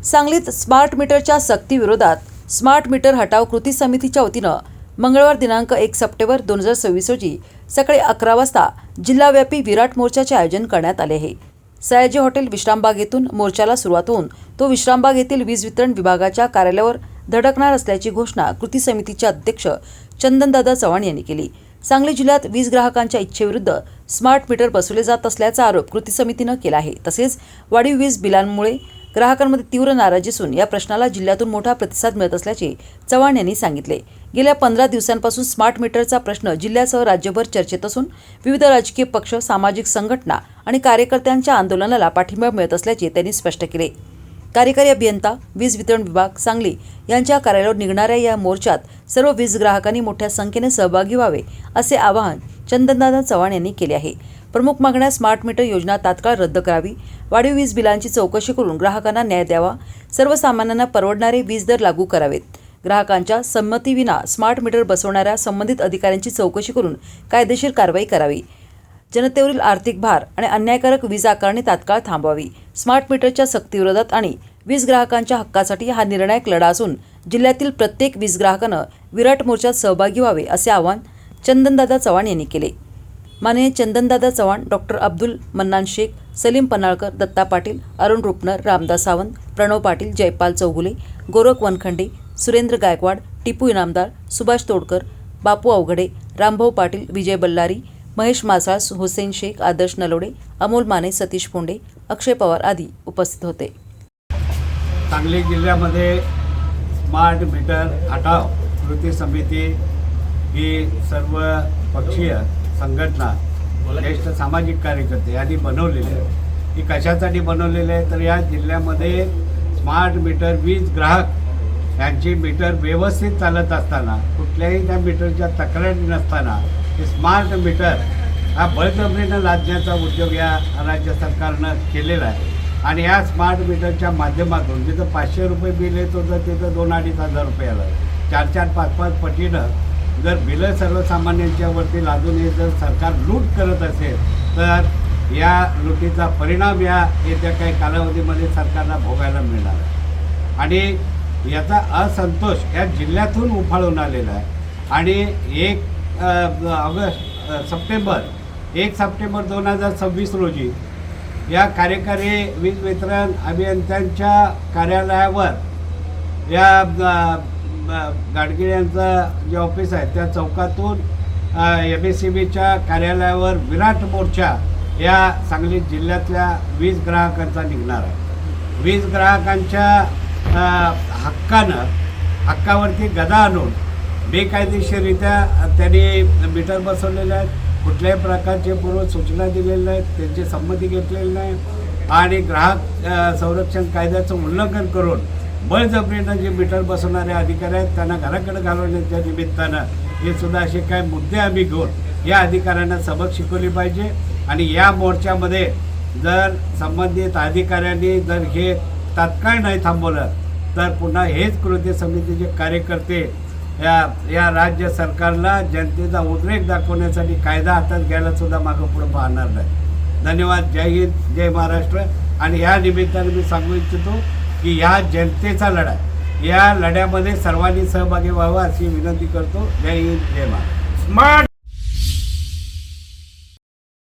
सांगलीत स्मार्ट मीटरच्या सक्तीविरोधात smart meter हटाव कृती समितीच्या वतीनं मंगळवार दिनांक 1 सप्टेंबर 2026 रोजी सकाळी 11 वाजता जिल्हाव्यापी विराट मोर्चाचे आयोजन करण्यात आले आहे। सयाजी हॉटेल विश्रामबाग येथून मोर्चाला सुरुवात होऊन तो विश्रामबाग येथील वीज वितरण विभागाच्या कार्यालयावर धडकणार असल्याची घोषणा कृती समितीचे अध्यक्ष चंदनदादा चव्हाण यांनी केली। सांगली जिल्ह्यात वीज ग्राहकांच्या इच्छेविरुद्ध स्मार्ट मीटर बसवले जात असल्याचा आरोप कृती समितीनं केला आहे। तसेच वाढीव वीज बिलांमुळे ग्राहकांमध्ये तीव्र नाराजी असून या प्रश्नाला जिल्ह्यातून मोठा प्रतिसाद मिळत असल्याचे चव्हाण यांनी सांगितले। गेल्या 15 दिवसांपासून स्मार्ट मीटरचा प्रश्न जिल्ह्यासह राज्यभर चर्चेत असून विविध राजकीय पक्ष, सामाजिक संघटना आणि कार्यकर्त्यांच्या आंदोलनाला पाठिंबा मिळत असल्याचे त्यांनी स्पष्ट केले। कार्यकारी अभियंता, वीज वितरण विभाग, सांगली यांच्या कार्यालयावर निघणाऱ्या या मोर्चात सर्व वीज ग्राहकांनी मोठ्या संख्येने सहभागी व्हावे असे आवाहन चंदनदादा चव्हाण यांनी केले आहे। प्रमुख मागण्या स्मार्ट मीटर योजना तात्काळ रद्द करावी, वाढीव वीज बिलांची चौकशी करून ग्राहकांना न्याय द्यावा, सर्वसामान्यांना परवडणारे वीज दर लागू करावेत, ग्राहकांच्या संमतीविना स्मार्ट मीटर बसवणाऱ्या संबंधित अधिकाऱ्यांची चौकशी करून कायदेशीर कारवाई करावी, जनतेवरील आर्थिक भार आणि अन्यायकारक वीज आकारणी तात्काळ थांबवावी, स्मार्ट मीटरच्या सक्तीविरोधात आणि वीज ग्राहकांच्या हक्कासाठी हा निर्णायक लढा असून जिल्ह्यातील प्रत्येक वीज ग्राहकानं विराट मोर्चात सहभागी व्हावे असे आवाहन चंदनदादा चव्हाण यांनी केले। माननीय चंदनदादा चव्हाण, डॉक्टर अब्दुल मन्नान शेख, सलीम पन्हाळकर, दत्ता पाटील, अरुण रुपनर, रामदास सावंत, प्रणव पाटील, जयपाल चौगुले, गोरख वनखंडे, सुरेंद्र गायकवाड, टिपू इनामदार, सुभाष तोडकर, बापू अवघडे, रामभाऊ पाटील, विजय बल्लारी, महेश मासाळ, हुसेन शेख, आदर्श नलोडे, अमोल माने, सतीश पोंडे, अक्षय पवार आदी उपस्थित होते। सांगली जिल्ह्यामध्ये स्मार्ट मीटर हटाव कृती समिती ही सर्व पक्षीय संघटना, ज्येष्ठ सामाजिक कार्यकर्ते यांनी बनवलेली आहे। ही कशासाठी बनवलेली आहे तर या जिल्ह्यामध्ये स्मार्ट मीटर वीज ग्राहक यांची मीटर व्यवस्थित चालत असताना, कुठल्याही त्या मीटरच्या तक्रारी नसताना हे स्मार्ट मीटर हा बळजबरीनं लादण्याचा उद्योग या राज्य सरकारनं केलेला आहे। आणि या स्मार्ट मीटरच्या माध्यमातून जिथं 500 रुपये बिल येत होतं तिथं 2-2.5 हजार रुपये आलं, 4-4, 5-5 पटीनं जर बिलं सर्वसामान्यांच्या वरती लादून हे जर सरकार लूट करत असेल तर या लुटीचा परिणाम या येत्या काही कालावधीमध्ये सरकारला भोगायला मिळणार आहे। आणि याचा असंतोष या जिल्ह्यातून उफाळून आलेला आहे। आणि 1 सप्टेंबर 2026 रोजी या कार्यकारी वीज वितरण अभियंत्यांच्या कार्यालयावर या गाडगिळ यांचं जे ऑफिस आहे त्या चौकातून MSEBच्या कार्यालयावर विराट मोर्चा या सांगली जिल्ह्यातल्या वीज ग्राहकांचा निघणार आहे। वीज ग्राहकांच्या हक्कावरती गदा आणून बेकायदेशीररित्या त्यांनी मीटर बसवलेले आहेत, कुठल्याही प्रकारचे पूर्व सूचना दिलेल्या आहेत, त्यांची संमती घेतलेली नाही आणि ग्राहक संरक्षण कायद्याचं उल्लंघन करून बळजबरीनं जे मीटर बसवणारे अधिकारी आहेत त्यांना घराकडे घालवण्याच्या निमित्तानं हे सुद्धा असे काही मुद्दे आम्ही घेऊन या अधिकाऱ्यांना सबक शिकवली पाहिजे। आणि या मोर्चामध्ये जर संबंधित अधिकाऱ्यांनी जर हे तात्काळ नाही थांबवलं तर पुन्हा हेच कृती समितीचे कार्यकर्ते या राज्य सरकारला जनतेचा उद्रेक दाखवण्यासाठी कायदा हातात घ्यायला सुद्धा मागं पुढं पाहणार नाही। धन्यवाद। जय हिंद, जय महाराष्ट्र। आणि या निमित्ताने मी सांगू इच्छितो की ह्या जनतेचा लढा, या लढ्यामध्ये सर्वांनी सहभागी व्हावा अशी विनंती करतो। जय हिंद, जय महाराष्ट्र।